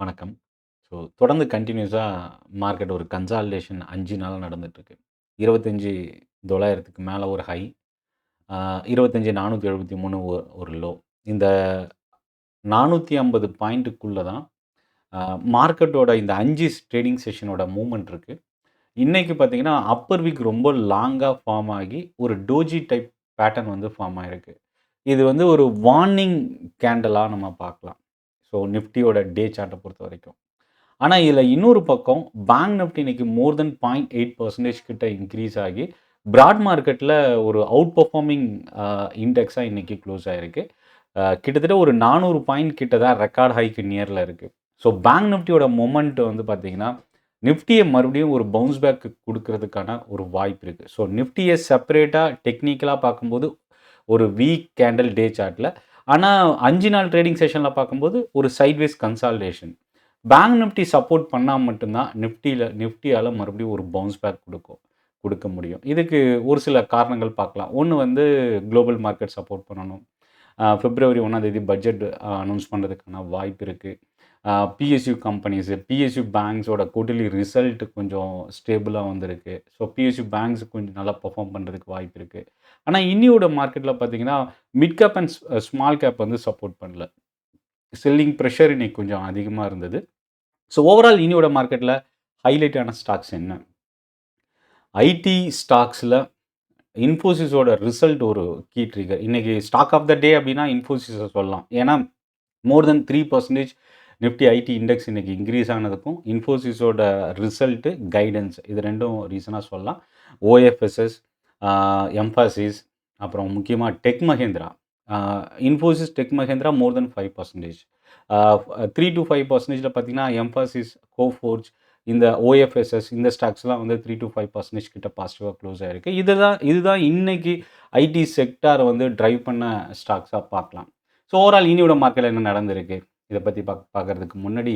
வணக்கம். ஸோ தொடர்ந்து கன்டினியூஸா மார்க்கெட் ஒரு கன்சாலிடேஷன் 5 நாளா நடந்துட்டுருக்கு. 25,900க்கு மேல ஒரு ஹை, 25,473 ஒரு லோ. இந்த 450 பாயிண்ட்டுக்குள்ள தான் அ மார்க்கெட்டோட இந்த 5 ட்ரேடிங் செஷனோட மூவ்மெண்ட் இருக்கு. இன்னைக்கு பார்த்தீங்கன்னா, அப்பர் வீக் ரொம்ப லாங்கா ஃபார்ம் ஆகி ஒரு டோஜி டைப் பேட்டர்ன் வந்து ஃபார்ம் ஆயிருக்கு. இது வந்து ஒரு வார்னிங் கேண்டலா நம்ம பார்க்கலாம். ஸோ நிஃப்டியோட டே சார்ட்ட பொறுத்தவரைக்கும். ஆனா, இதுல இன்னொரு பக்கம் பேங்க் நிஃப்டி இன்னைக்கு மோர் தென் 0.8% கிட்ட இன்கிரீஸ் ஆகி, பிராட் மார்க்கெட்ல ஒரு அவுட் பெர்ஃபார்மிங் இண்டெக்ஸா இன்னைக்கு குளோஸ் ஆயிருக்கு. கிட்டத்தட்ட ஒரு 400 பாயிண்ட் கிட்ட தான் ரெக்கார்ட் ஹைக்கு நியர்ல இருக்கு. ஸோ பேங்க் நிஃப்டியோட மொமெண்ட் வந்து பார்த்தீங்கன்னா, நிஃப்டிய மறுபடியும் ஒரு பவுன்ஸ் பேக் குடுக்கறதுக்கான ஒரு வாய்ப்பு இருக்கு. ஸோ நிஃப்டிய செப்பரேட்டா டெக்னிக்கலா பார்க்கும்போது ஒரு வீக் கேண்டில் டே சார்ட்ல. ஆனா 5 நாள் ட்ரேடிங் செஷன்ல பார்க்கும்போது ஒரு sideways consolidation. Bank Nifty support பண்ணா மட்டும் தான் நிஃப்டியால மறுபடியும் ஒரு பவுன்ஸ் பேக் குடுக்க முடியும். இதுக்கு ஒரு சில காரணங்கள் பார்க்கலாம். ஒண்ணு வந்து குளோபல் மார்க்கெட் சப்போர்ட் பண்ணணும். பிப்ரவரி 1ஆம் தேதி பட்ஜெட் அனௌன்ஸ் பண்றதுக்கான வாய்ப்பு இருக்கு. பிஎஸ்யூ கம்பெனிஸ், பிஎஸ்யூ பேங்க்ஸோட குவார்ட்டர்லி ரிசல்ட் கொஞ்சம் ஸ்டேபிளா வந்திருக்கு. ஸோ பிஎஸ்யூ பேங்க்ஸ் கொஞ்சம் நல்லா பெர்ஃபார்ம் பண்றதுக்கு வாய்ப்பு இருக்கு. ஆனா இன்னியோட மார்க்கெட்ல பார்த்தீங்கன்னா, mid cap and small gap வந்து சப்போர்ட் பண்ணல. செல்லிங் பிரஷர் இன்னைக்கு கொஞ்சம் அதிகமா இருந்தது. ஸோ ஓவரால் இன்னியோட மார்க்கெட்ல ஹைலைட் ஆன ஸ்டாக்ஸ் என்ன? ஐடி ஸ்டாக்ஸ்ல இன்ஃபோசிஸோட ரிசல்ட் ஒரு கீ ட்ரிகர். இன்னைக்கு ஸ்டாக் ஆஃப் த டே அப்படின்னா இன்ஃபோசிஸ சொல்லலாம். ஏன்னா மோர் தென் 3% நிஃப்டி ஐடி இண்டெக்ஸ் இன்னைக்கு இன்க்ரீஸ் ஆனதுக்கும், இன்ஃபோசிஸோட ரிசல்ட், கைடன்ஸ் இது 2ம் ரீசனா சொல்லலாம். ஓஎஃப்எஸ்எஸ், எம்ஃபாசிஸ் அப்புறம் முக்கியமா tech Mahindra. A Infosys, tech Mahindra more then 5%. 3 to 5%ல பார்த்தீங்கன்னா, எம்ஃபாசிஸ், கோஃபோர்ஜ் இந்த ஓஎஃப்எஸ்எஸ் இந்த ஸ்டாக்ஸ்லாம் வந்து 3 to 5% கிட்ட பாசிட்டிவா க்ளோஸ் ஆயிருக்கு. இதுதான் இன்னைக்கு ஐடி செக்டார வந்து டிரைவ் பண்ண ஸ்டாக்ஸா பார்க்கலாம். ஸோ ஓவரால் இன்னியோட மார்க்கெட்ல என்ன நடந்திருக்கு? இத பத்தி பார்க்கறதுக்கு முன்னாடி,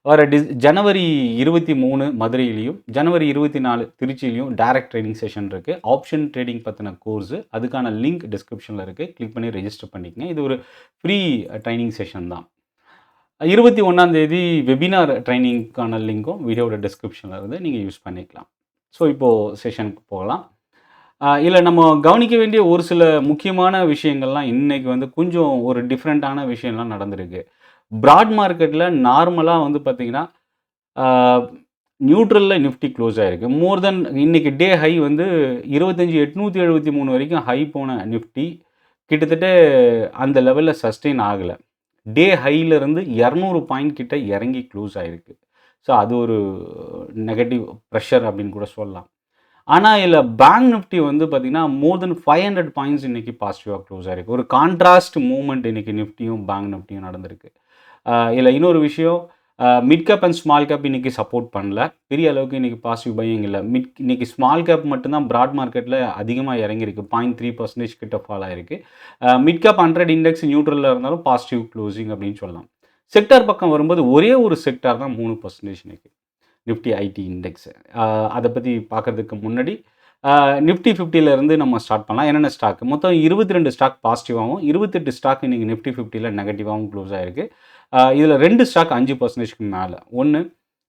வர ஜனவரி 23 மதுரையிலயும், ஜனவரி 24 திருச்சியிலயும் டைரக்ட் ட்ரேடிங் செஷன் இருக்கு. ஆப்ஷன் ட்ரேடிங் பத்தின கோர்ஸ். அதுக்கான லிங்க் டிஸ்கிரிப்ஷன்ல இருக்கு. கிளிக் பண்ணி ரெஜிஸ்டர் பண்ணிக்கங்க. இது ஒரு ஃப்ரீ ட்ரெய்னிங் செஷன் தான். 21ஆம் தேதி வெபினார் ட்ரெய்னிங்க்கான லிங்க்கும் வீடியோவோட டிஸ்கிரிப்ஷன்ல இருந்து நீங்க யூஸ் பண்ணிக்கலாம். ஸோ இப்போ செஷனுக்கு போகலாம். இதுல நம்ம கவனிக்க வேண்டிய ஒரு சில முக்கியமான விஷயங்கள்லாம் இன்னைக்கு வந்து கொஞ்சம் ஒரு டிஃபரண்டான விஷயம்லாம் நடந்திருக்கு. பிராட் மார்க்கெட்ல நார்மலா வந்து பார்த்தீங்கன்னா, ஆ நியூட்ரல்ல நிஃப்டி க்ளோஸ் ஆயிருக்கு. மோர் தென் இன்னைக்கு டே ஹை வந்து 25,873 வரைக்கும் ஹை போன நிஃப்டி, கிட்டத்தட்ட அந்த லெவல்ல சஸ்டெயின் ஆகல. டே ஹைல இருந்து 200 பாயிண்ட் கிட்ட இறங்கி க்ளோஸ் ஆயிருக்கு. ஸோ அது ஒரு நெகட்டிவ் பிரஷர் அப்படின்னு கூட சொல்லலாம். ஆனா இதுல பேங்க் நிஃப்டி வந்து பார்த்தீங்கன்னா, மோர் தென் 500 பாயிண்ட்ஸ் இன்னைக்கு பாசிட்டிவா க்ளோஸ் ஆயிருக்கு. ஒரு கான்ட்ராஸ்ட் மூவ்மெண்ட் இன்னைக்கு நிஃப்டியும், பேங்க் நிஃப்டியும் நடந்திருக்கு. இதுல இன்னொரு விஷயம், mid cap and small gap இன்னைக்கு சப்போர்ட் பண்ணல. பெரிய அளவுக்கு இன்னைக்கு பாசிட்டிவ் பையிங் இல்ல. இன்னைக்கு ஸ்மால் கேப் மட்டும் தான் பிராட் மார்க்கெட்ல அதிகமா இறங்கியிருக்கு. 0.3% கிட்ட ஃபால் ஆயிருக்கு. மிட் கேப் 100 இண்டெக்ஸ் நியூட்ரல்ல இருந்தாலும் பாசிட்டிவ் க்ளோசிங் அப்படின்னு சொல்லலாம். செக்டார் பக்கம் வரும்போது ஒரே ஒரு செக்டார் தான் 3% இன்னைக்கு. Nifty ID index. அத பத்தி பார்க்கறதுக்கு முன்னாடி, நிஃப்டி 50ல இருந்து நம்ம ஸ்டார்ட் பண்ணலாம். என்னென்ன ஸ்டாக்? மொத்தம் 22 ஸ்டாக் பாசிட்டிவாவும், 28 ஸ்டாக் இன்னைக்கு நிஃப்டி 50ல நெகட்டிவாவும் க்ளோஸ் ஆயிருக்கு. இதுல 2 ஸ்டாக் 5%க்கு மேல. ஒண்ணு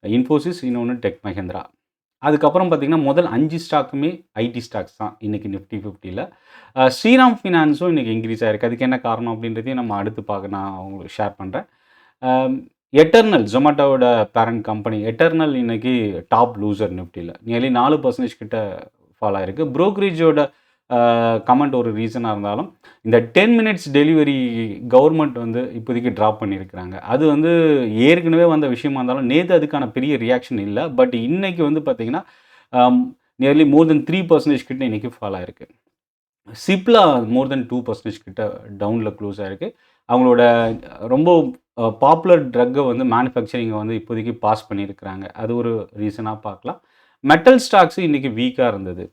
இன்ஃபோசிஸ், இன்னொன்னு டெக் மஹேந்திரா. அதுக்கப்புறம் பார்த்தீங்கன்னா, முதல் 5 ஸ்டாக்குமே ஐடி ஸ்டாக்ஸ் தான் இன்னைக்கு நிஃப்டி 50ல. ஸ்ரீராம் ஃபினான்ஸும் இன்னைக்கு இன்கிரீஸ் ஆயிருக்கு. அதுக்கு என்ன காரணம் அப்படின்றதையும் நம்ம அடுத்து நான் உங்களுக்கு ஷேர் பண்றேன். அம் எட்டர்னல் ஜொமேட்டோவோட பேரண்ட் கம்பெனி எட்டர்னல் இன்னைக்கு டாப் லூசர் நிஃப்டில. நியர்லி 4% கிட்ட ஃபால் ஆயிருக்கு. புரோக்கரேஜோட கமெண்ட் ஒரு ரீசனா இருந்தாலும், இந்த 10 மினிட்ஸ் டெலிவரி கவர்மெண்ட் வந்து இப்போதைக்கு ட்ராப் பண்ணியிருக்கிறாங்க. அது வந்து ஏற்கனவே வந்த விஷயமா இருந்தாலும், நேத்து அதுக்கான பெரிய ரியாக்ஷன் இல்ல. பட் இன்னைக்கு வந்து பார்த்தீங்கன்னா, அம் நியர்லி மோர் தென் 3% கிட்ட இன்னைக்கு ஃபால் ஆயிருக்கு. சிப்லா மோர் தென் 2% கிட்ட டவுன்ல க்ளோஸ் ஆயிருக்கு. அவங்களோட ரொம்ப பாப்புலர் ட்ரக்க வந்து மேனுஃபேக்சரிங்க வந்து இப்போதைக்கு பாஸ் பண்ணியிருக்கிறாங்க. அது ஒரு ரீசனா பார்க்கலாம். மெட்டல் ஸ்டாக்ஸ் இன்னைக்கு வீக்கா இருந்தது.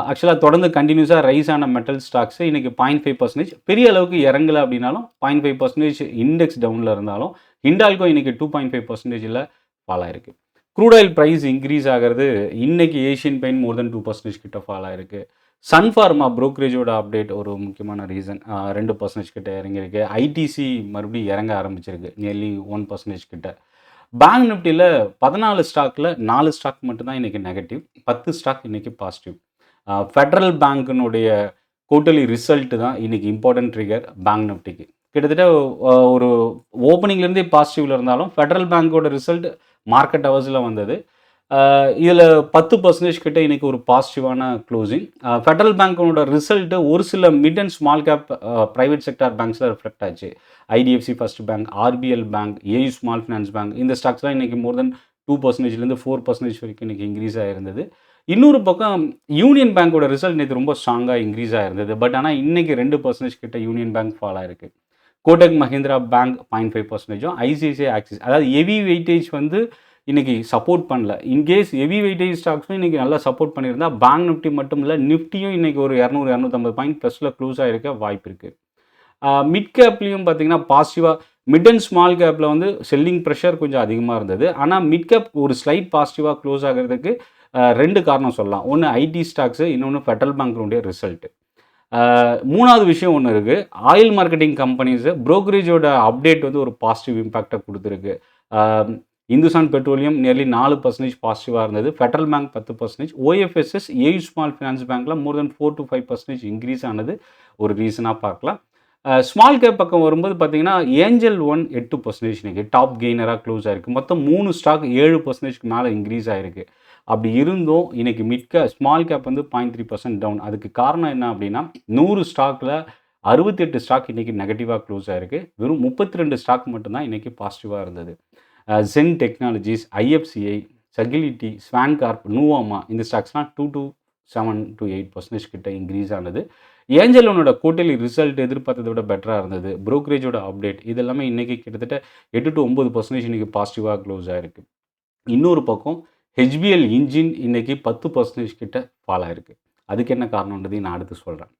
ஆக்சுவலா தொடர்ந்து கன்டினியூஸா ரைஸ் ஆன மெட்டல் ஸ்டாக்ஸ் இன்னைக்கு 0.5% பெரிய அளவுக்கு இறங்கல அப்படின்னாலும் 0.5% இண்டெக்ஸ் டவுன்ல இருந்தாலும், ஹிண்டால்கோ இன்னைக்கு 2.5%ல ஃபால் ஆயிருக்கு. க்ரூட் ஆயில் பிரைஸ் இன்கிரீஸ் ஆகிறது இன்னைக்கு ஏசியன் பெயிண்ட் மோர் தென் 2% கிட்ட ஃபால் ஆயிருக்கு. சன் ஃபார்மா புரோக்கரேஜோட அப்டேட் ஒரு முக்கியமான ரீசன். 2% கிட்ட இறங்கியிருக்கு. ஐடிசி மறுபடியும் இறங்க ஆரம்பிச்சிருக்கு. நியர்லி 1% கிட்ட. பேங்க் நிஃப்டியில் 14 ஸ்டாக்கில் 4 ஸ்டாக் மட்டும்தான் இன்றைக்கி நெகட்டிவ், 10 ஸ்டாக் இன்றைக்கி பாசிட்டிவ். ஃபெட்ரல் பேங்க்கினுடைய குவார்ட்டர்லி ரிசல்ட்டு தான் இன்றைக்கி இம்பார்ட்டன்ட் ட்ரிகர் பேங்க் நிஃப்டிக்கு. கிட்டத்தட்ட ஒரு ஓப்பனிங்லேருந்தே பாசிட்டிவில் இருந்தாலும் ஃபெட்ரல் பேங்க்கோட ரிசல்ட் மார்க்கெட் ஹவர்ஸில் வந்தது. இதில் 10% கிட்ட இன்றைக்கி ஒரு பாசிட்டிவான க்ளோசிங். ஃபெட்ரல் பேங்க்கோட ரிசல்ட்டு ஒரு சில mid and small cap private sector பேங்க்ஸில் ரிஃப்ளெக்ட் ஆச்சு. IDFC first bank, RBL bank, AU small finance bank, இந்த ஸ்டாக்ஸ்லாம் இன்றைக்கி மோர் தென் 2%லேருந்து 4% வரைக்கும் இன்றைக்கி இன்க்ரீஸ் ஆகிருந்தது. இன்னொரு பக்கம் யூனியன் பேங்க்கோட ரிசல்ட் நேற்று ரொம்ப ஸ்ட்ராங்காக இன்க்ரீஸ் ஆகிருந்தது. பட் ஆனால் இன்றைக்கி 2% கிட்ட யூனியன் பேங்க் ஃபால் ஆயிருக்கு. Kotak Mahindra bank 0.5%, ICICI axis, அதாவது ஹெவி வெயிட்டேஜ் வந்து இன்றைக்கி சப்போர்ட் பண்ணல. இன்கேஸ் ஹெவி வெயிட்டேஜ் ஸ்டாக்ஸும் இன்றைக்கி நல்லா சப்போர்ட் பண்ணியிருந்தா பேங்க் நிஃப்டி மட்டும் இல்லை, நிஃப்டியும் இன்றைக்கி ஒரு 200-250 பாயிண்ட் ப்ளஸில் க்ளோஸ் ஆகிருக்க வாய்ப்பு இருக்குது. மிட் கேப்லேயும் பார்த்தீங்கன்னா பாசிட்டிவாக, மிட் அண்ட் ஸ்மால் கேப்பில் வந்து செல்லிங் ப்ரெஷர் கொஞ்சம் அதிகமாக இருந்தது. ஆனால் மிட் கேப் ஒரு ஸ்லைட் பாசிட்டிவாக க்ளோஸ் ஆகிறதுக்கு 2 காரணம் சொல்லலாம். ஒன்று ஐடி ஸ்டாக்ஸு, இன்னொன்று ஃபெட்ரல் பேங்க்கினுடைய ரிசல்ட்டு. மூணாவது விஷயம் ஒன்று இருக்குது, ஆயில் மார்க்கெட்டிங் கம்பெனிஸு ப்ரோக்கரேஜோட அப்டேட் வந்து ஒரு பாசிட்டிவ் இம்பேக்டை கொடுத்துருக்கு. இந்துஸ்தான் பெட்ரோலியம் நியர்லி 4% பாசிட்டிவாக இருந்தது, Federal bank 10%, OFSS, AU small finance பேங்க்கில் மோர் தென் 4 to 5% இன்க்ரீஸ் ஆனது ஒரு ரீசனாக பார்க்கலாம். ஸ்மால் கேப் பக்கம் வரும்போது பார்த்தீங்கன்னா ஏஞ்சல் ஒன் 8% இன்றைக்கி டாப் கெய்னராக க்ளோஸ் ஆகிருக்கு. மொத்தம் 3 ஸ்டாக் 7%க்கு மேலே இன்க்ரீஸ் ஆகிருக்கு. அப்படி இருந்தும் இன்றைக்கி ஸ்மால் கேப் வந்து 0.3% டவுன். அதுக்கு காரணம் என்ன அப்படின்னா 100 ஸ்டாக்கில் 68 ஸ்டாக் இன்றைக்கி நெகட்டிவாக க்ளோஸ் ஆகிருக்கு. வெறும் 32 ஸ்டாக் மட்டும்தான் இன்றைக்கி பாசிட்டிவாக இருந்தது. Zen Technologies, IFCI, Sagility, Swan Corp, Nuvama, இந்த ஸ்டாக்ஸ்லாம் 2 to 7 to 8% கிட்ட இன்க்ரீஸ் ஆனது. ஏஞ்சல் ஒன்னோட குவார்ட்டர்லி ரிசல்ட் எதிர்பார்த்ததை விட பெட்டராக இருந்தது. ப்ரோக்கரேஜோட அப்டேட் இதெல்லாமே இன்றைக்கி கிட்டத்தட்ட 8 to 9% இன்றைக்கி பாசிட்டிவாக க்ளோஸ் ஆகிருக்கு. இன்னொரு பக்கம் ஹெச்பிஎல் இன்ஜின் இன்றைக்கி 10% கிட்ட ஃபால் ஆகிருக்கு. அதுக்கு என்ன காரணன்றதையும் நான் அடுத்து சொல்கிறேன்.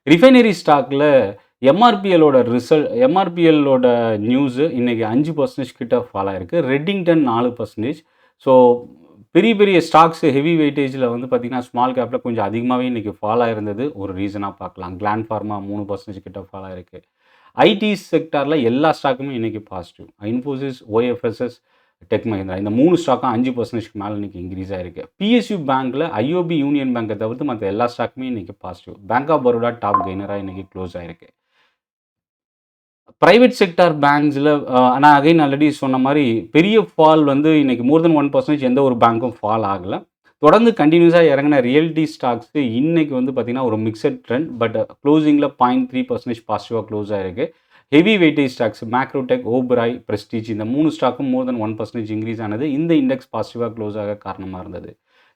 ரிஃபைனரி ஸ்டாக்கில் எம்ஆர்பிஎல்லோட நியூஸு இன்றைக்கி 5% கிட்ட ஃபால் ஆகிருக்கு. ரெட்டிங்டன் 4%. ஸோ பெரிய பெரிய ஸ்டாக்ஸு ஹெவி வெயிட்டேஜில் வந்து பார்த்திங்கன்னா ஸ்மால் கேப்பில் கொஞ்சம் அதிகமாகவே இன்றைக்கி ஃபால் ஆகிருந்தது ஒரு ரீசனாக பார்க்கலாம். கிளாண்ட் ஃபார்மா 3% கிட்ட ஃபால் ஆகிருக்கு. ஐடி செக்டாரில் எல்லா ஸ்டாக்குமே இன்றைக்கி positive. Infosys, OFSS, tech Mahindra, இந்த 3 ஸ்டாக்கும் 5%க்கு மேலே இன்றைக்கி இன்க்ரீஸ் ஆகிருக்கு. பிஎஸ்யூ பேங்க்கில் ஐஓபி யூனியன் பேங்கை தவிர்த்து மற்ற எல்லா ஸ்டாக்குமே இன்றைக்கி positive. Bank of Baroda top கெய்னராக இன்றைக்கி க்ளோஸ் ஆகிருக்கு. ப்ரைவேட் செக்டார் பேங்க்ஸில் நான் அகைன் ஆல்ரெடி சொன்ன மாதிரி பெரிய ஃபால் வந்து இன்றைக்கி மோர் தென் 1% எந்த ஒரு பேங்க்கும் ஃபால் ஆகலை. தொடர்ந்து கண்டினியூஸாக இறங்கின ரியல்டி ஸ்டாக்ஸு இன்றைக்கி வந்து பார்த்திங்கன்னா ஒரு மிக்சட் ட்ரெண்ட். பட் க்ளோசிங்கில் 0.3% பாசிட்டிவாக க்ளோஸ் ஆகிருக்கு. Heavy weightage stocks Macrotech, Oberoi, prestige, இந்த 3 ஸ்டாக்கும் மோர் தென் 1% இன்க்ரீஸ் ஆனது இந்த இண்டெக்ஸ் பாசிட்டிவாக க்ளோஸ் ஆக காரணமாக இருந்தது.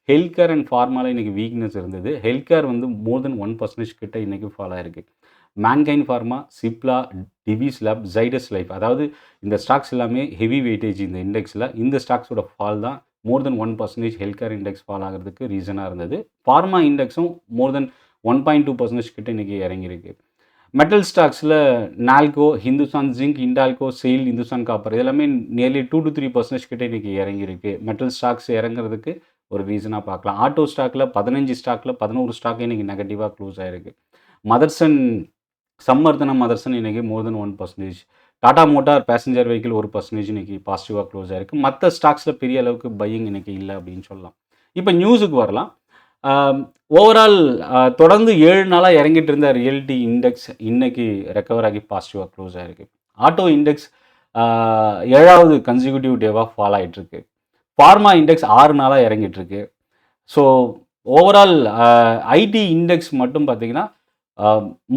ஹெல்த் கேர் அண்ட் ஃபார்மாவில் இன்றைக்கி வீக்னஸ் இருந்தது. ஹெல்த் கேர் வந்து மோர் தென் 1% கிட்ட இன்றைக்கி ஃபால் ஆகிருக்கு. Mankind pharma, Cipla, TVS lab, Zydus life, அதாவது இந்த ஸ்டாக்ஸ் எல்லாமே ஹெவி வெயிட்டேஜ் இந்த இண்டெக்ஸில். இந்த ஸ்டாக்ஸோட ஃபால் தான் மோர் தென் 1% ஹெல்த் கேர் இண்டெக்ஸ் ஃபால் ஆகிறதுக்கு ரீசனாக இருந்தது. ஃபார்மா இண்டெக்ஸும் மோர் தென் 1.2% கிட்ட இன்றைக்கி இறங்கியிருக்கு. மெட்டல் ஸ்டாக்ஸில் Nalco, Hindustan zinc, Hindalco, SAIL, Hindustan copper இதெல்லாமே நியர்லி 2 to 3% கிட்ட இன்றைக்கி இறங்கியிருக்கு. மெட்டல் ஸ்டாக்ஸ் இறங்குறதுக்கு ஒரு ரீசனாக பார்க்கலாம். ஆட்டோ ஸ்டாக்கில் 15 ஸ்டாக்கில் 11 ஸ்டாக் இன்றைக்கி நெகட்டிவாக க்ளோஸ் ஆகிருக்கு. மதர்சன், சம்மர்தனம் மதர்சன் இன்றைக்கி மோர் தென் 1%. டாடா மோட்டார் பேசஞ்சர் வெஹிக்கிள் 1% இன்றைக்கி பாசிட்டிவாக க்ளோஸ் ஆகிருக்கு. மற்ற ஸ்டாக்ஸில் பெரிய அளவுக்கு பையிங் இன்றைக்கி இல்லை அப்படின்னு சொல்லலாம். இப்போ நியூஸுக்கு வரலாம். ஓவரால் தொடர்ந்து 7 நாளாக இறங்கிட்டு இருந்த ரியல்டி இண்டெக்ஸ் இன்றைக்கி ரெக்கவர் ஆகி பாசிட்டிவாக க்ளோஸ் ஆகிருக்கு. ஆட்டோ இண்டெக்ஸ் 7வது கன்சிக்யூட்டிவ் டேவாக ஃபால் ஆகிட்டுருக்கு. ஃபார்மா இண்டெக்ஸ் 6 நாளாக இறங்கிட்டுருக்கு. ஸோ ஓவரால் ஐடி இண்டெக்ஸ் மட்டும் பார்த்திங்கன்னா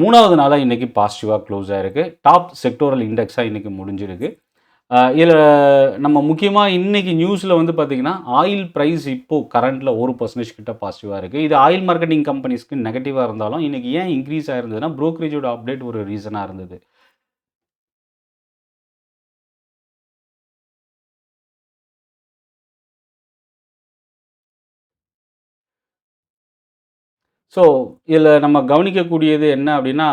3வது நாளாக இன்றைக்கி பாசிட்டிவாக க்ளோஸ் ஆகிருக்கு. டாப் செக்டோரல் இண்டெக்ஸாக இன்றைக்கி முடிஞ்சிருக்கு. இதில் நம்ம முக்கியமாக இன்றைக்கி நியூஸில் வந்து பார்த்திங்கன்னா ஆயில் ப்ரைஸ் இப்போது கரண்ட்டில் 1% கிட்ட பாசிட்டிவாக இருக்குது. இது ஆயில் மார்க்கெட்டிங் கம்பெனிஸ்க்கு நெகட்டிவாக இருந்தாலும் இன்றைக்கி ஏன் இன்க்ரீஸ் ஆகிருந்ததுன்னா ப்ரோக்கரேஜோட அப்டேட் ஒரு ரீசனாக இருந்தது. ஸோ இதில் நம்ம கவனிக்கக்கூடியது என்ன அப்படின்னா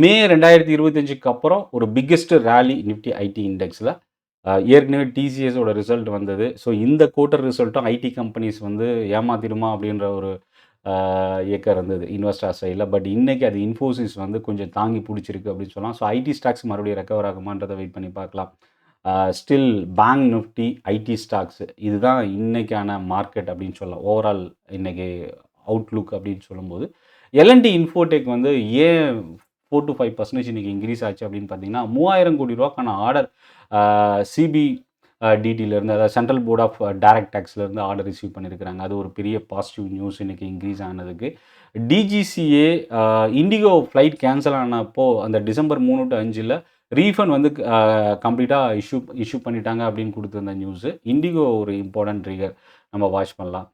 மே 2025க்கு அப்புறம் ஒரு பிக்கெஸ்ட் ரேலி நிஃப்டி ஐடி இண்டெக்ஸில். ஏற்கனவே டிசிஎஸோட ரிசல்ட் வந்தது. ஸோ இந்த குவார்ட்டர் ரிசல்ட்டும் ஐடி கம்பெனிஸ் வந்து ஏமாத்திடுமா அப்படின்ற ஒரு இயக்கம் இருந்தது இன்வெஸ்டர் சைடில். பட் இன்றைக்கி அது இன்ஃபோசிஸ் வந்து கொஞ்சம் தாங்கி பிடிச்சிருக்கு அப்படின்னு சொல்லலாம். ஸோ ஐடி ஸ்டாக்ஸ் மறுபடியும் ரெக்கவர் ஆகுமான்றதை வெயிட் பண்ணி பார்க்கலாம். Still bank Nifty, IT stocks இதுதான் இன்னைக்கான மார்க்கெட் அப்படின்னு சொல்லலாம். ஓவரால் இன்னைக்கு அவுட்லுக் அப்படின்னு சொல்லும்போது, எல்&டி இன்ஃபோடெக் வந்து ஏன் 4-5% இன்னைக்கு இன்க்ரீஸ் ஆச்சு அப்படின்னு பார்த்தீங்கன்னா, ரூ. 3000 கோடி ஆர்டர் சிபி டிடிலேருந்து, அதாவது சென்ட்ரல் போர்ட் ஆஃப் டைரக்ட் டேக்ஸ்லேருந்து ஆர்டர் ரிசீவ் பண்ணியிருக்கிறாங்க. அது ஒரு பெரிய பாசிட்டிவ் நியூஸ் இன்னைக்கு இன்க்ரீஸ் ஆனதுக்கு. டிஜிசிஏ இண்டிகோ ஃப்ளைட் கேன்சல் ஆனப்போ அந்த டிசம்பர் 3 to 5ல் ரீஃபண்ட் வந்து கம்ப்ளீட்டாக இஷ்யூ பண்ணிட்டாங்க அப்படின்னு கொடுத்துருந்த நியூஸு. இண்டிகோ ஒரு இம்பார்ட்டன்ட் ட்ரிகர் நம்ம வாட்ச் பண்ணலாம்.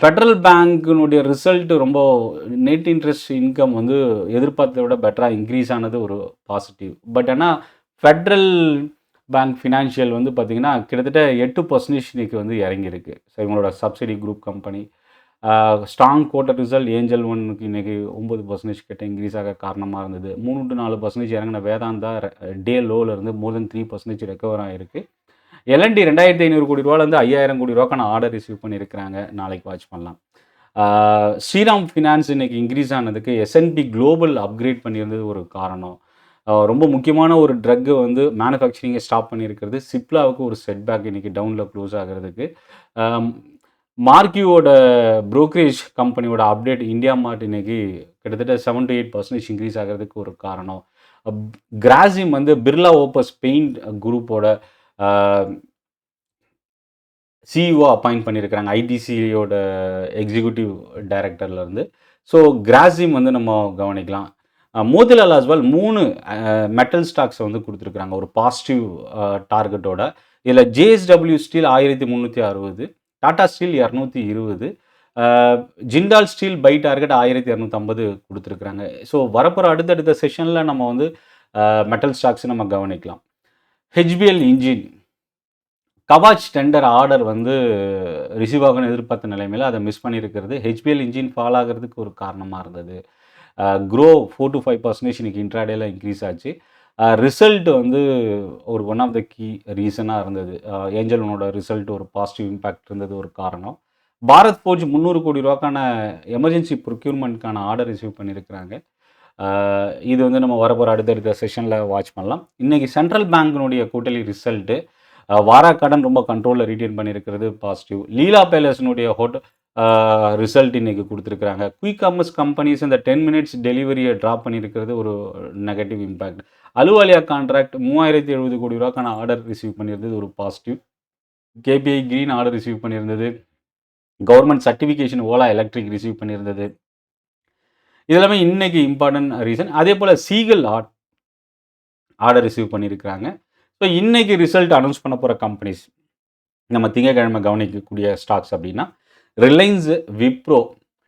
ஃபெடரல் பேங்க்கினுடைய ரிசல்ட் ரொம்ப நெட் இன்ட்ரெஸ்ட் இன்கம் வந்து எதிர்பார்த்ததை விட பெட்டராக இன்க்ரீஸ் ஆனது ஒரு பாசிட்டிவ். பட் ஆனால் ஃபெட்ரல் பேங்க் ஃபினான்ஷியல் வந்து பார்த்திங்கன்னா கிட்டத்தட்ட 8% இன்னைக்கு வந்து இறங்கியிருக்கு. ஸோ இவங்களோட subsidy group company strong quarter result angel ஒன்னுக்கு இன்றைக்கி 9% கிட்ட இன்க்ரீஸ் ஆக காரணமாக இருந்தது. 3-4% இறங்கின வேதாந்தா டே லோவிலேருந்து மோர் தென் 3% ரெக்கவர் ஆகிருக்கு. எல்&டி 2500 கோடி ரூபாலேருந்து 5000 கோடி ரூபாய்க்கான ஆர்டர் ரிசீவ் பண்ணியிருக்கிறாங்க. நாளைக்கு வாட்ச் பண்ணலாம். ஸ்ரீராம் ஃபினான்ஸ் இன்னைக்கு இன்க்ரீஸ் ஆனதுக்கு S&P குளோபல் அப்கிரேட் பண்ணியிருந்தது ஒரு காரணம். ரொம்ப முக்கியமான ஒரு ட்ரக்கு வந்து மேனுஃபேக்சரிங்கை ஸ்டாப் பண்ணியிருக்கிறது. சிப்லாவுக்கு ஒரு செட்பேக் இன்னைக்கு டவுனில் க்ளோஸ் ஆகிறதுக்கு. மார்க்கியோட ப்ரோக்கரேஜ் கம்பெனியோட அப்டேட் இந்தியா மார்ட் இன்னைக்கு கிட்டத்தட்ட 7-8% இன்க்ரீஸ் ஆகிறதுக்கு ஒரு காரணம். கிராசிம் வந்து பிர்லா ஓப்பஸ் பெயிண்ட் குரூப்போட சிஇஓ அப்பாயிண்ட் பண்ணியிருக்கிறாங்க ஐடிசியோட எக்ஸிக்யூட்டிவ் டைரக்டர்லேருந்து. ஸோ கிராசிம் வந்து நம்ம கவனிக்கலாம். மோதிலால் ஆஸ்வால் 3 மெட்டல் ஸ்டாக்ஸை வந்து கொடுத்துருக்குறாங்க ஒரு பாசிட்டிவ் டார்கெட்டோட. இதில் JSW steel 1360, Tata steel 220, Jindal steel by target 1250 கொடுத்துருக்குறாங்க. ஸோ வரப்போகிற அடுத்தடுத்த செஷனில் நம்ம வந்து மெட்டல் ஸ்டாக்ஸ் நம்ம கவனிக்கலாம். HPL engine Kavach tender order வந்து ரிசீவ் ஆகணும்னு எதிர்பார்த்த நிலைமையில் அதை மிஸ் பண்ணியிருக்கிறது ஹெச்பிஎல் இன்ஜின் ஃபால் ஆகிறதுக்கு ஒரு காரணமாக இருந்தது. க்ரோ 4-5% இன்னைக்கு இன்ட்ராடேல இன்க்ரீஸ் ஆச்சு. ரிசல்ட் வந்து ஒரு ஒன் ஆஃப் த கீ ரீசனாக இருந்தது. ஏஞ்சல் ஒனோட ரிசல்ட் ஒரு பாசிட்டிவ் இம்பேக்ட் இருந்தது ஒரு காரணம். பாரத் ஃபோர்ஜ் 300 கோடி ரூபாய்க்கான எமர்ஜென்சி ப்ரொக்யூர்மெண்ட்கான ஆர்டர் ரிசீவ் பண்ணியிருக்கிறாங்க. இது வந்து நம்ம வரப்போகிற அடுத்தடுத்த செஷனில் வாட்ச் பண்ணலாம். இன்றைக்கி சென்ட்ரல் பேங்க்கினுடைய குவார்ட்டர்லி ரிசல்ட்டு வாராக்கடன் ரொம்ப கண்ட்ரோலில் ரீட்டைன் பண்ணியிருக்கிறது பாசிட்டிவ். லீலா பேலஸ்னுடைய ரிசல்ட் இன்றைக்கி கொடுத்துருக்குறாங்க. குயிக் காமர்ஸ் கம்பெனிஸ் இந்த 10 மினிட்ஸ் டெலிவரியை ட்ராப் பண்ணியிருக்கிறது ஒரு நெகட்டிவ் இம்பேக்ட். அலுவாலியா கான்ட்ராக்ட் 3070 கோடி ரூபாய்க்கான ஆர்டர் ரிசீவ் பண்ணியிருந்தது ஒரு positive. KPI Green order receive பண்ணியிருந்தது. Government certification Ola electric receive பண்ணியிருந்தது. இதெல்லாமே இன்னைக்கு இம்பார்ட்டன்ட் ரீசன். அதே போல் சீகல் ஆர்டர் ரிசீவ் பண்ணியிருக்கிறாங்க. ஸோ இன்றைக்கி ரிசல்ட் அனௌன்ஸ் பண்ண போகிற கம்பெனிஸ் நம்ம திங்கக்கிழமை கவனிக்கக்கூடிய ஸ்டாக்ஸ் அப்படின்னா Reliance, Wipro,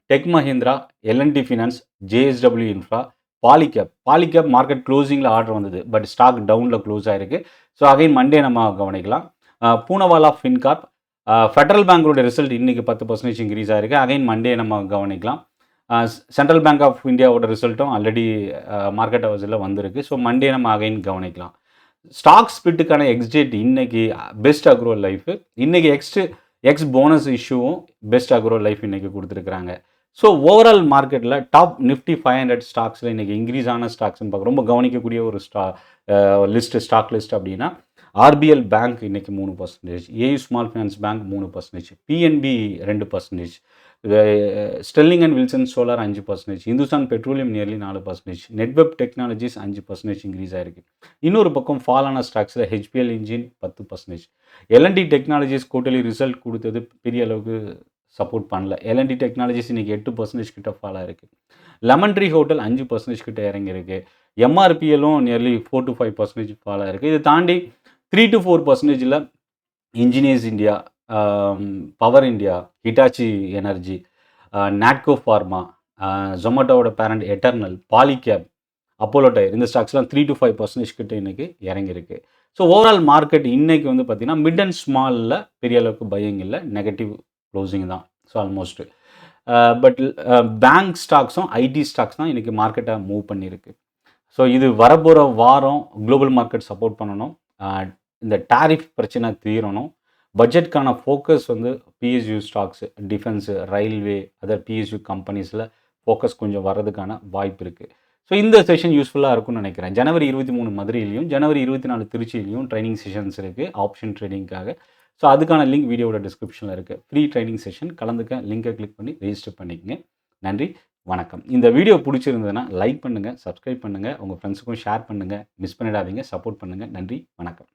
tech Mahindra, L and T finance, JSW infra, Polycab market க்ளோசிங்கில் ஆர்டர் வந்தது. பட் ஸ்டாக் டவுனில் க்ளோஸ் ஆகிருக்கு. ஸோ அகைன் மண்டே நம்ம கவனிக்கலாம். பூனவாலா ஃபின்கார்ப், ஃபெடரல் பேங்கோட ரிசல்ட் இன்றைக்கி 10% இன்க்ரீஸ் ஆகிருக்கு. அகைன் மண்டே நம்ம கவனிக்கலாம். சென்ட்ரல் பேங்க் ஆஃப் இந்தியாவோட ரிசல்ட்டும் ஆல்ரெடி மார்க்கெட் ஹவர்ஸில் வந்திருக்கு. ஸோ மண்டே நம்ம அகைன் கவனிக்கலாம். ஸ்டாக் ஸ்பிட்டுக்கான எக்ஸ்டேட் இன்னைக்கு பெஸ்ட் அக்ரோ லைஃப், இன்னைக்கு எக்ஸ் போனஸ் இஷ்யூவும் பெஸ்ட் அக்ரோ லைஃப் இன்னைக்கு கொடுத்துருக்குறாங்க. ஸோ ஓவரால் மார்க்கெட்டில் டாப் நிஃப்டி 500 ஸ்டாக்ஸில் இன்றைக்கி இன்க்ரீஸ் ஆன ஸ்டாக்ஸ்ன்னு பார்க்க ரொம்ப கவனிக்கக்கூடிய ஒரு ஸ்டாக் லிஸ்ட் அப்படின்னா ஆர்பிஎல் பேங்க் இன்னைக்கு 3%, AU small finance bank 3%, PNB 2%, Sterling and Wilson solar 5%, Hindustan petroleum nearly 4%, Netweb technologies 5% increase ஆகிருக்கு. இன்னொரு பக்கம் ஃபாலான ஸ்டாக்ஸில் HBL engine 10%. L and T technologies quarterly result கொடுத்தது பெரிய அளவுக்கு சப்போர்ட் பண்ணல. எல்&டி டெக்னாலஜிஸ் இன்றைக்கி 8% கிட்ட ஃபால் ஆகிருக்கு. லெமன் ட்ரீ ஹோட்டல் 5% கிட்ட இறங்கியிருக்கு. எம்ஆர்பிஎல்லும் நியர்லி 4-5% ஃபால் ஆகிருக்கு. இதை தாண்டி 3-4%ல் engineers India, power India, Hitachi energy, Natco pharma, ஜொமேட்டோவோட பேரண்ட் எட்டர்னல், பாலிகேப், அப்போலோ டயர் இந்த ஸ்டாக்ஸ்லாம் 3-5% கிட்ட இன்றைக்கி இறங்கியிருக்கு. ஸோ ஓவரால் மார்க்கெட் இன்றைக்கி வந்து பார்த்திங்கன்னா மிட் அண்ட் ஸ்மாலில் பெரிய அளவுக்கு பையிங் இல்லை, நெகட்டிவ் க்ளோசிங் தான். ஸோ ஆல்மோஸ்ட் பட் பேங்க் ஸ்டாக்ஸும் ஐடி ஸ்டாக்ஸ் தான் இன்றைக்கி மார்க்கெட்டை மூவ் பண்ணியிருக்கு. ஸோ இது வரப்போகிற வாரம் குளோபல் மார்க்கெட் சப்போர்ட் பண்ணணும். இந்த டாரிஃப் பிரச்சனை தீரணும். பட்ஜெட்கான ஃபோக்கஸ் வந்து PSU stocks, defence, railway, other PSU கம்பெனிஸில் ஃபோக்கஸ் கொஞ்சம் வர்றதுக்கான வாய்ப்பு இருக்குது. ஸோ இந்த செஷன் யூஸ்ஃபுல்லா இருக்கும்னு நினைக்கிறேன். ஜனவரி 23 மதுரையிலயும், ஜனவரி 24 திருச்சியிலயும் ட்ரெய்னிங் செஷன்ஸ் இருக்கு. ஆப்ஷன் ட்ரேடிங்க்காக. ஸோ அதுக்கான லிங்க் வீடியோவோட டிஸ்கிரிப்ஷன்ல இருக்கு. ஃப்ரீ ட்ரெய்னிங் செஷன் கலந்துக்க லிங்கை கிளிக் பண்ணி ரெஜிஸ்டர் பண்ணிக்கங்க. நன்றி, வணக்கம். இந்த வீடியோ புடிச்சிருந்ததுன்னா லைக் பண்ணுங்க, சப்ஸ்கிரைப் பண்ணுங்க, உங்க ஃப்ரெண்ட்ஸுக்கும் ஷேர் பண்ணுங்க. மிஸ் பண்ணிடாதீங்க. சப்போர்ட் பண்ணுங்க. நன்றி, வணக்கம்.